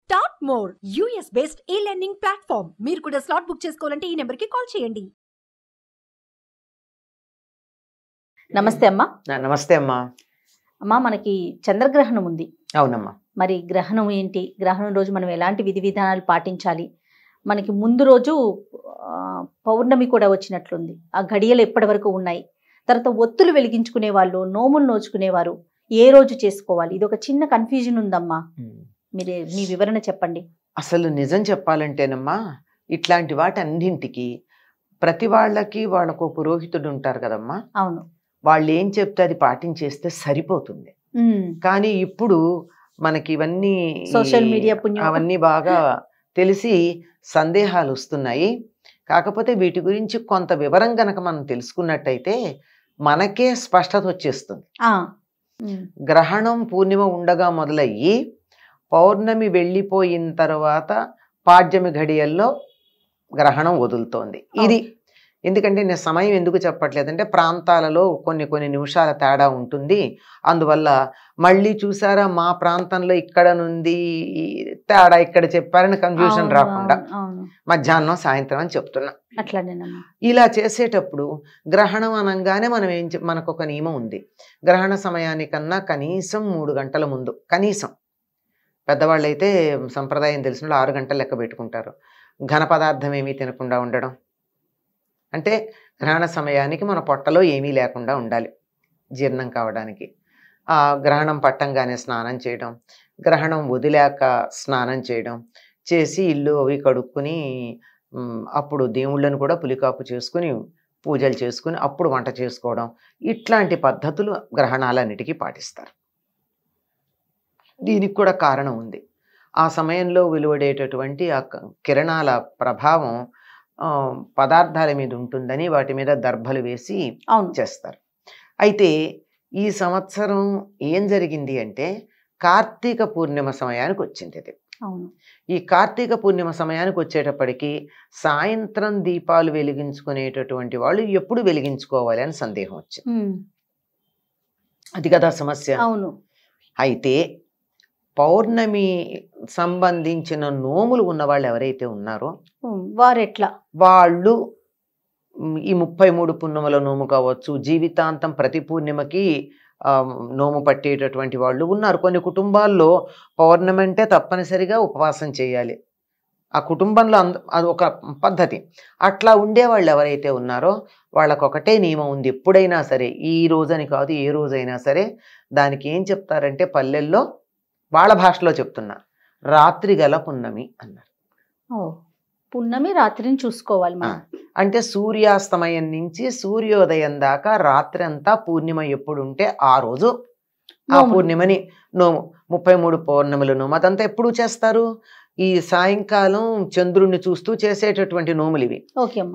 Start more US based e-learning platform. మీరు కూడా slot book చేసుకోవాలంటే ఈ నెంబర్కి కాల్ చేయండి. నమస్తే అమ్మా. నమస్తే అమ్మా. అమ్మా, మనకి చంద్రగ్రహణం ఉంది. అవునమ్మా. మరి గ్రహణం ఏంటి? గ్రహణం రోజు మనం ఎలాంటి విధి విధానాలు పాటించాలి? మనకి ముందు రోజు పౌర్ణమి కూడా వచ్చినట్లుంది. ఆ ఘడియలు ఎప్పటి వరకు ఉన్నాయి? తర్వాత ఒత్తులు వెలిగించుకునే వాళ్ళు, నోములు నోచుకునేవారు ఏ రోజు చేసుకోవాలి? ఇది ఒక చిన్న కన్ఫ్యూజన్ ఉందమ్మా. మీరే మీ వివరణ చెప్పండి. అసలు నిజం చెప్పాలంటేనమ్మా, ఇట్లాంటి వాటన్నింటికి ప్రతి వాళ్ళకి వాళ్ళకు పురోహితుడు ఉంటారు కదమ్మా. అవును. వాళ్ళు ఏం చెప్తే అది పాటించేస్తే సరిపోతుంది. కానీ ఇప్పుడు మనకి ఇవన్నీ సోషల్ మీడియా పుణ్యం అవన్నీ బాగా తెలిసి సందేహాలు వస్తున్నాయి. కాకపోతే వీటి గురించి కొంత వివరం గనక మనం తెలుసుకున్నట్టయితే మనకే స్పష్టత వచ్చేస్తుంది. గ్రహణం పూర్ణిమ ఉండగా మొదలయ్యి పౌర్ణమి వెళ్ళిపోయిన తర్వాత పాడ్యమి ఘడియల్లో గ్రహణం వదులుతోంది. ఇది ఎందుకంటే నేను సమయం ఎందుకు చెప్పట్లేదంటే ప్రాంతాలలో కొన్ని నిమిషాల తేడా ఉంటుంది. అందువల్ల మళ్ళీ చూసారా మా ప్రాంతంలో ఇక్కడ నుండి తేడా ఇక్కడ చెప్పారని కన్ఫ్యూజన్ రాకుండా మధ్యాహ్నం సాయంత్రం అని చెప్తున్నా. ఇలా చేసేటప్పుడు గ్రహణం అనగానే మనకు ఒక నియమం ఉంది. గ్రహణ సమయానికన్నా కనీసం 3 గంటల ముందు, కనీసం పెద్దవాళ్ళు అయితే సంప్రదాయం తెలిసిన 6 గంటలు లెక్క పెట్టుకుంటారు. ఘన పదార్థం ఏమీ తినకుండా ఉండడం అంటే గ్రహణ సమయానికి మన పొట్టలో ఏమీ లేకుండా ఉండాలి జీర్ణం కావడానికి. గ్రహణం పట్టంగానే స్నానం చేయడం, గ్రహణం వదిలాక స్నానం చేయడం, చేసి ఇల్లు అవి కడుక్కుని అప్పుడు దేవుళ్ళను కూడా పులికాపు చేసుకుని పూజలు చేసుకుని అప్పుడు వంట చేసుకోవడం, ఇట్లాంటి పద్ధతులు గ్రహణాలన్నిటికీ పాటిస్తారు. దీనికి కూడా కారణం ఉంది. ఆ సమయంలో వెలువడేటటువంటి ఆ కిరణాల ప్రభావం పదార్థాల మీద ఉంటుందని వాటి మీద దర్భలు వేసి చేస్తారు. అయితే ఈ సంవత్సరం ఏం జరిగింది అంటే కార్తీక పూర్ణిమ సమయానికి వచ్చింది. అది ఈ కార్తీక పూర్ణిమ సమయానికి వచ్చేటప్పటికి సాయంత్రం దీపాలు వెలిగించుకునేటటువంటి వాళ్ళు ఎప్పుడు వెలిగించుకోవాలి అని సందేహం వచ్చింది. అది కదా సమస్య. అయితే పౌర్ణమి సంబంధించిన నోములు ఉన్న వాళ్ళు ఎవరైతే ఉన్నారో వాళ్ళు ఈ 33 పున్నముల నోము కావచ్చు, జీవితాంతం ప్రతి పూర్ణిమకి నోము పట్టేటటువంటి వాళ్ళు ఉన్నారు. కొన్ని కుటుంబాల్లో పౌర్ణమి అంటే తప్పనిసరిగా ఉపవాసం చేయాలి. ఆ కుటుంబంలో అది ఒక పద్ధతి. అట్లా ఉండేవాళ్ళు ఎవరైతే ఉన్నారో వాళ్ళకు ఒకటే నియమం ఉంది. ఎప్పుడైనా సరే, ఈ రోజని కాదు ఏ రోజైనా సరే, దానికి ఏం చెప్తారంటే పల్లెల్లో వాళ్ళ భాషలో చెప్తున్నా, రాత్రి గల పున్నమి అన్నారు. పున్నమి రాత్రిని చూసుకోవాలి. అంటే సూర్యాస్తమయం నుంచి సూర్యోదయం దాకా రాత్రి అంతా పూర్ణిమ ఎప్పుడు ఉంటే ఆ రోజు ఆ పూర్ణిమని నోము. 33 పౌర్ణములు నోము అదంతా ఎప్పుడు చేస్తారు? ఈ సాయంకాలం చంద్రుణ్ణి చూస్తూ చేసేటటువంటి నోములు ఇవి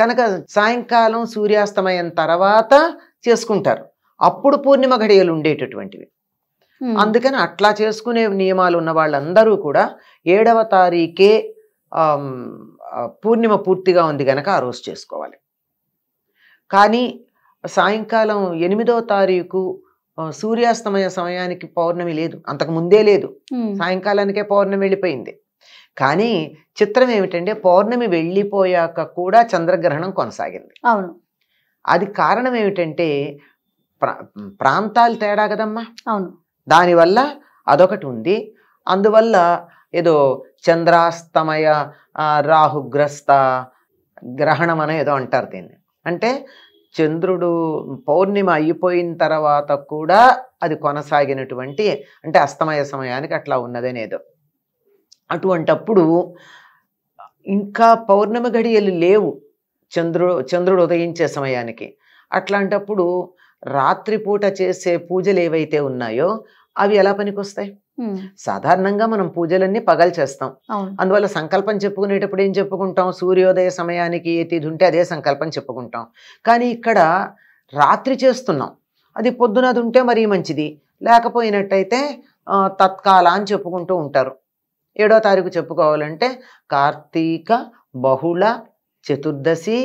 కనుక సాయంకాలం సూర్యాస్తమయం తర్వాత చేసుకుంటారు. అప్పుడు పూర్ణిమ ఘడియలు ఉండేటటువంటివి. అందుకని అట్లా చేసుకునే నియమాలు ఉన్న వాళ్ళందరూ కూడా 7వ తారీఖే పూర్ణిమ పూర్తిగా ఉంది కనుక ఆ రోజు చేసుకోవాలి. కానీ సాయంకాలం 8వ తారీఖు సూర్యాస్తమయ సమయానికి పౌర్ణమి లేదు, అంతకు ముందే లేదు, సాయంకాలానికే పౌర్ణమి వెళ్ళిపోయింది. కానీ చిత్రం ఏమిటంటే పౌర్ణమి వెళ్ళిపోయాక కూడా చంద్రగ్రహణం కొనసాగింది. అది కారణం ఏమిటంటే ప్రాంతాలు తేడా కదమ్మా. దానివల్ల అదొకటి ఉంది. అందువల్ల ఏదో చంద్రాస్తమయ రాహుగ్రస్త గ్రహణం అని ఏదో అంటారు దీన్ని. అంటే చంద్రుడు పౌర్ణిమ అయిపోయిన తర్వాత కూడా అది కొనసాగినటువంటి, అంటే అస్తమయ సమయానికి అట్లా ఉన్నదనేదో. అటువంటప్పుడు ఇంకా పౌర్ణమి ఘడియలు లేవు చంద్రుడు ఉదయించే సమయానికి. అట్లాంటప్పుడు రాత్రిపూట చేసే పూజలు ఏవైతే ఉన్నాయో అవి ఎలా పనికొస్తాయి? సాధారణంగా మనం పూజలన్నీ పగలు చేస్తాం. అందువల్ల సంకల్పం చెప్పుకునేటప్పుడు ఏం చెప్పుకుంటాం? సూర్యోదయ సమయానికి ఏ తిథి ఉంటే అదే సంకల్పం చెప్పుకుంటాం. కానీ ఇక్కడ రాత్రి చేస్తున్నాం, అది పొద్దునది ఉంటే మరీ మంచిది, లేకపోయినట్టయితే తత్కాల అని చెప్పుకుంటూ ఉంటారు. 7వ తారీఖు చెప్పుకోవాలంటే కార్తీక బహుళ చతుర్దశి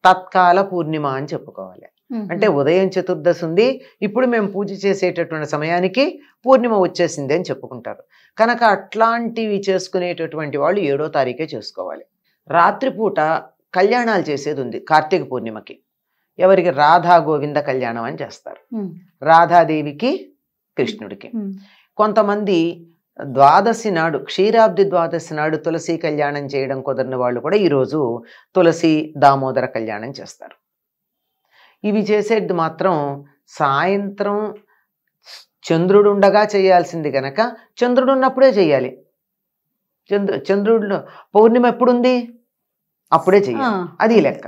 తత్కాల పూర్ణిమ అని చెప్పుకోవాలి. అంటే ఉదయం చతుర్దశి ఉంది, ఇప్పుడు మేము పూజ చేసేటటువంటి సమయానికి పూర్ణిమ వచ్చేసింది అని చెప్పుకుంటారు. కనుక అట్లాంటివి చేసుకునేటటువంటి వాళ్ళు 7వ తారీఖే చేసుకోవాలి. రాత్రిపూట కళ్యాణాలు చేసేది ఉంది కార్తీక పూర్ణిమకి. ఎవరికి? రాధా గోవింద కళ్యాణం అని చేస్తారు. రాధాదేవికి కృష్ణుడికి. కొంతమంది ద్వాదశి నాడు, క్షీరాబ్ది ద్వాదశి నాడు తులసి కళ్యాణం చేయడం కుదరని వాళ్ళు కూడా ఈరోజు తులసి దామోదర కళ్యాణం చేస్తారు. ఇవి చేసేది మాత్రం సాయంత్రం చంద్రుడు ఉండగా చేయాల్సింది గనక చంద్రుడు ఉన్నప్పుడే చేయాలి. చంద్రుడు పౌర్ణిమ ఎప్పుడుంది అప్పుడే చేయాలి, అది లెక్క.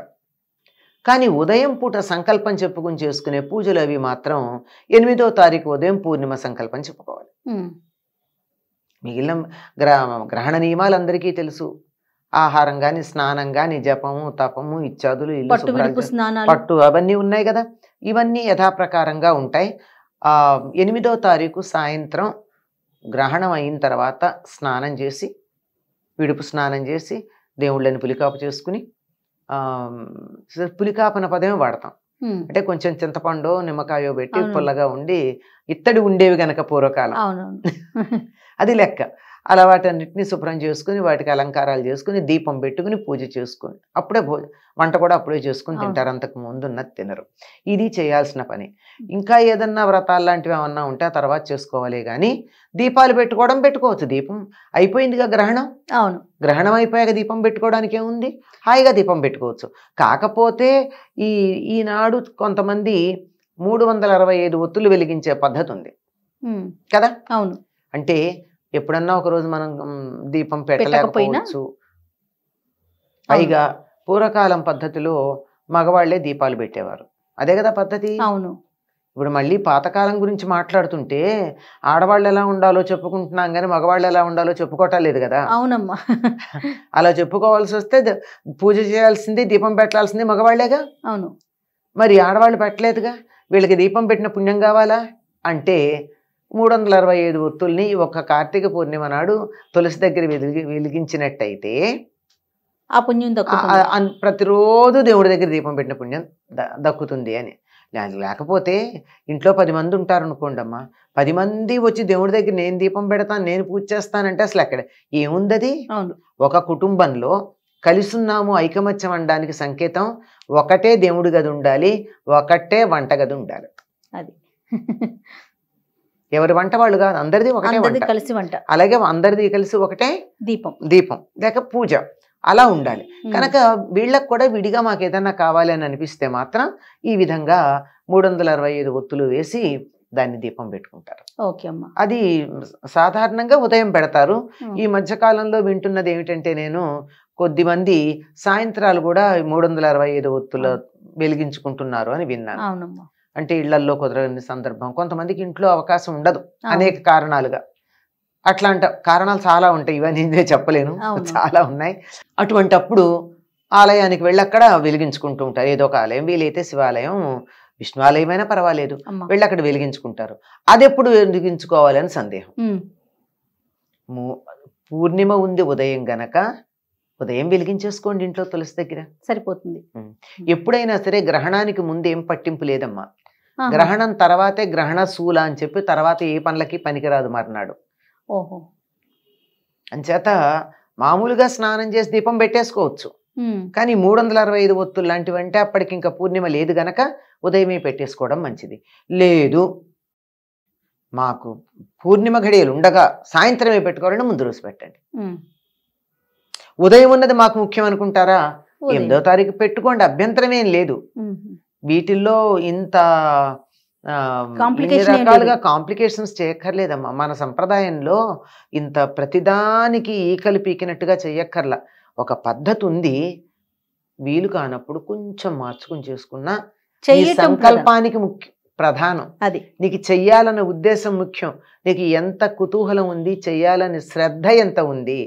కానీ ఉదయం పూట సంకల్పం చెప్పుకుని చేసుకునే పూజలు అవి మాత్రం 8వ తారీఖు ఉదయం పూర్ణిమ సంకల్పం చెప్పుకోవాలి. మిగిలిన గ్రహణ నియమాలు అందరికీ తెలుసు. ఆహారం కానీ, స్నానం కానీ, జపము, తపము, ఇత్యాదులు, పట్టు అవన్నీ ఉన్నాయి కదా. ఇవన్నీ యథాప్రకారంగా ఉంటాయి. 8వ తారీఖు సాయంత్రం గ్రహణం అయిన తర్వాత స్నానం చేసి, విడుపు స్నానం చేసి, దేవుళ్ళని పులికాపు చేసుకుని, పులికాపన పదమే వాడతాం. అంటే కొంచెం చింతపండు నిమ్మకాయో పెట్టి పుల్లగా ఉండి, ఇత్తడి ఉండేవి గనక పూర్వకాలం, అది లెక్క. అలా వాటన్నిటిని శుభ్రం చేసుకుని, వాటికి అలంకారాలు చేసుకుని, దీపం పెట్టుకుని, పూజ చేసుకుని, అప్పుడే వంట కూడా అప్పుడే చేసుకుని తింటారు. అంతకు ముందు ఉన్నది తినరు. ఇది చేయాల్సిన పని. ఇంకా ఏదన్నా వ్రతాలు లాంటివి ఏమన్నా ఉంటే ఆ తర్వాత చేసుకోవాలి. కానీ దీపాలు పెట్టుకోవచ్చు. దీపం అయిపోయిందిగా గ్రహణం. అవును, గ్రహణం అయిపోయాక దీపం పెట్టుకోవడానికి ఏముంది? హాయిగా దీపం పెట్టుకోవచ్చు. కాకపోతే ఈనాడు కొంతమంది 365 ఒత్తులు వెలిగించే పద్ధతి ఉంది కదా. అవును, అంటే ఎప్పుడన్నా ఒకరోజు మనం దీపం పెట్టలేకపోవచ్చు. పైగా పూర్వకాలం పద్ధతిలో మగవాళ్లే దీపాలు పెట్టేవారు. అదే కదా పద్ధతి. అవును. ఇప్పుడు మళ్ళీ పాతకాలం గురించి మాట్లాడుతుంటే ఆడవాళ్ళు ఎలా ఉండాలో చెప్పుకుంటున్నాం కానీ మగవాళ్ళు ఎలా ఉండాలో చెప్పుకోవటం లేదు కదా. అవునమ్మా. అలా చెప్పుకోవాల్సి వస్తే పూజ చేయాల్సింది, దీపం పెట్టాల్సింది మగవాళ్లేగా. అవును. మరి ఆడవాళ్ళు పెట్టలేదుగా, వీళ్ళకి దీపం పెట్టిన పుణ్యం కావాలా అంటే 365 ఒత్తుల్ని ఒక కార్తీక పూర్ణిమ నాడు తులసి దగ్గర వెలిగించినట్టయితే ఆ పుణ్యం ప్రతిరోజు దేవుడి దగ్గర దీపం పెట్టిన పుణ్యం దక్కుతుంది అని. లేకపోతే ఇంట్లో 10 మంది ఉంటారు అనుకోండి అమ్మా, 10 మంది వచ్చి దేవుడి దగ్గర నేను దీపం పెడతాను, నేను పూజ చేస్తానంటే అసలు అక్కడ ఏముందది? ఒక కుటుంబంలో కలిసున్నాము, ఐకమత్యం అనడానికి సంకేతం ఒకటే దేవుడి గది ఉండాలి, ఒకటే వంట గది ఉండాలి. అది ఎవరి వంట వాళ్ళు కాదు, అందరిది ఒకటే కలిసి వంట. అలాగే అందరిది కలిసి ఒకటే దీపం లేక పూజ అలా ఉండాలి. కనుక వీళ్ళకు కూడా విడిగా మాకు ఏదన్నా కావాలి అని అనిపిస్తే మాత్రం ఈ విధంగా 365 ఒత్తులు వేసి దాన్ని దీపం పెట్టుకుంటారు. అది సాధారణంగా ఉదయం పెడతారు. ఈ మధ్యకాలంలో వింటున్నది ఏమిటంటే, నేను కొద్దిమంది సాయంత్రాలు కూడా 365 ఒత్తులు వెలిగించుకుంటున్నారు అని విన్నాను. అంటే ఇళ్లల్లో కుదరని సందర్భం, కొంతమందికి ఇంట్లో అవకాశం ఉండదు అనేక కారణాలుగా. అట్లాంటి కారణాలు చాలా ఉంటాయి, ఇవన్నీ నేను చెప్పలేను, చాలా ఉన్నాయి. అటువంటప్పుడు ఆలయానికి వెళ్ళి అక్కడ వెలిగించుకుంటూ ఉంటారు. ఏదో ఒక ఆలయం, వీలైతే శివాలయం, విష్ణువాలయమైనా పర్వాలేదు, వెళ్ళి అక్కడ వెలిగించుకుంటారు. అది ఎప్పుడు వెలిగించుకోవాలని సందేహం. పూర్ణిమ ఉంది ఉదయం గనక ఉదయం వెలిగించేసుకోండి ఇంట్లో తులసి దగ్గర, సరిపోతుంది. ఎప్పుడైనా సరే గ్రహణానికి ముందు ఏం పట్టింపు లేదమ్మా. గ్రహణం తర్వాతే గ్రహణ శూల అని చెప్పి తర్వాత ఏ పనులకి పనికిరాదు మర్నాడు. ఓహో. అంచేత మామూలుగా స్నానం చేసి దీపం పెట్టేసుకోవచ్చు. కానీ 365 ఒత్తులు లాంటివంటే అప్పటికి ఇంకా పూర్ణిమ లేదు గనక ఉదయమే పెట్టేసుకోవడం మంచిది. లేదు మాకు పూర్ణిమ ఘడియలు ఉండగా సాయంత్రమే పెట్టుకోవాలంటే ముందు రోజు పెట్టండి. ఉదయం ఉన్నది మాకు ముఖ్యం అనుకుంటారా, 8వ తారీఖు పెట్టుకోండి, అభ్యంతరం ఏం లేదు. వీటిల్లో ఇంత రకాలుగా కాంప్లికేషన్స్ చేయక్కర్లేదమ్మా. మన సంప్రదాయంలో ఇంత ప్రతిదానికి ఈకలు పీకినట్టుగా చెయ్యక్కర్లా. ఒక పద్ధతి ఉంది, వీలు కానప్పుడు కొంచెం మార్చుకుని చేసుకున్నా సంకల్పానికి ముఖ్యం, ప్రధానం. అది నీకు చెయ్యాలన్న ఉద్దేశం ముఖ్యం. నీకు ఎంత కుతూహలం ఉంది, చెయ్యాలని శ్రద్ధ ఎంత ఉంది,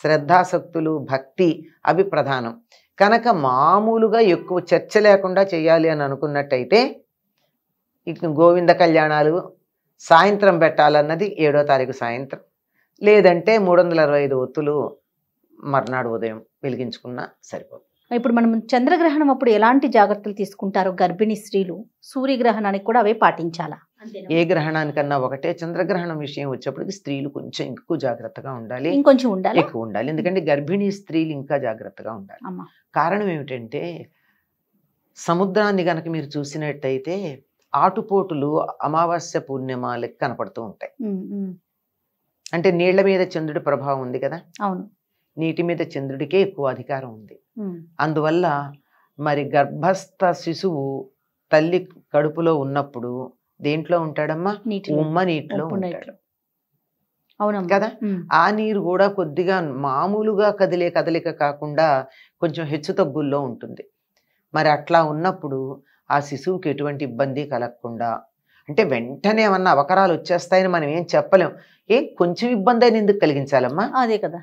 శ్రద్ధాసక్తులు, భక్తి అవి ప్రధానం. కనుక మామూలుగా ఎక్కువ చర్చ లేకుండా చేయాలి అని అనుకున్నట్టయితే ఇక గోవింద కళ్యాణాలు సాయంత్రం పెట్టాలన్నది 7వ తారీఖు సాయంత్రం, లేదంటే 365 ఒత్తులు మర్నాడు ఉదయం వెలిగించుకున్నా సరిపోతుంది. ఇప్పుడు మనం చంద్రగ్రహణం అప్పుడు ఎలాంటి జాగ్రత్తలు తీసుకుంటారో గర్భిణీ స్త్రీలు, సూర్యగ్రహణానికి కూడా అవే పాటించాలా? ఏ గ్రహణానికన్నా ఒకటే, చంద్రగ్రహణం విషయం వచ్చేప్పటికి స్త్రీలు కొంచెం ఎక్కువ జాగ్రత్తగా ఉండాలి, ఇంకొంచెం ఉండాలి, ఎక్కువ ఉండాలి. ఎందుకంటే గర్భిణీ స్త్రీలు ఇంకా జాగ్రత్తగా ఉండాలి. అమ్మా. కారణం ఏమిటంటే సముద్రాన్ని గనక మీరు చూసినట్టయితే ఆటుపోటులు అమావాస్య పూర్ణిమాలకి కనపడుతూ ఉంటాయి. అంటే నీళ్ల మీద చంద్రుడి ప్రభావం ఉంది కదా, అవును, నీటి మీద చంద్రుడికే ఎక్కువ అధికారం ఉంది. అందువల్ల మరి గర్భస్థ శిశువు తల్లి కడుపులో ఉన్నప్పుడు దేంట్లో ఉంటాడమ్మా? ఉమ్మ నీటిలో ఉంటాడు కదా. ఆ నీరు కూడా కొద్దిగా మామూలుగా కదిలే కదలిక కాకుండా కొంచెం హెచ్చు తగ్గుల్లో ఉంటుంది. మరి అట్లా ఉన్నప్పుడు ఆ శిశువుకి ఎటువంటి ఇబ్బంది కలగకుండా, అంటే వెంటనే ఏమన్నా అవకరాలు వచ్చేస్తాయని మనం ఏం చెప్పలేం. కొంచెం ఇబ్బంది అయినా ఎందుకు కలిగించాలమ్మా? అదే కదా,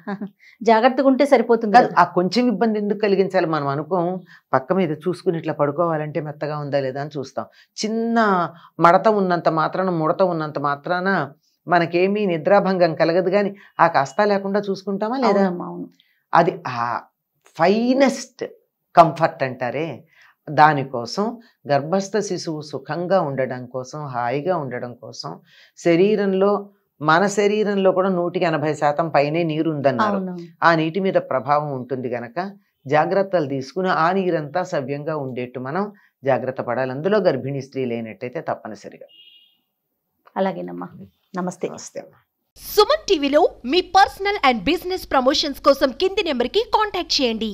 జాగ్రత్తగా ఉంటే సరిపోతుంది. ఆ కొంచెం ఇబ్బంది ఎందుకు కలిగించాలి? మనం అనుకోం, పక్క మీద చూసుకుని ఇట్లా పడుకోవాలంటే మెత్తగా ఉందా లేదా అని చూస్తాం. చిన్న మడత ఉన్నంత మాత్రాన, ముడత ఉన్నంత మాత్రాన మనకేమీ నిద్రాభంగం కలగదు, కానీ ఆ కష్ట లేకుండా చూసుకుంటామా లేదా? అది ఆ ఫైనెస్ట్ కంఫర్ట్ అంటారే, దానికోసం గర్భస్థ శిశువు సుఖంగా ఉండడం కోసం, హాయిగా ఉండడం కోసం శరీరంలో, మన శరీరంలో కూడా 180% పైనే నీరు ఉందన్నారు. ఆ నీటి మీద ప్రభావం ఉంటుంది గనక జాగ్రత్తలు తీసుకుని ఆ నీరంతా సవ్యంగా ఉండేట్టు మనం జాగ్రత్త పడాలి. అందులో గర్భిణీ స్త్రీ లేనట్టయితే తప్పనిసరిగా. అలాగేనమ్మా, నమస్తే. నమస్తే అమ్మా. సుమన్ టీవీలో మీ పర్సనల్ అండ్ బిజినెస్ ప్రమోషన్స్ కోసం కింది నెంబర్కి కాంటాక్ట్ చేయండి.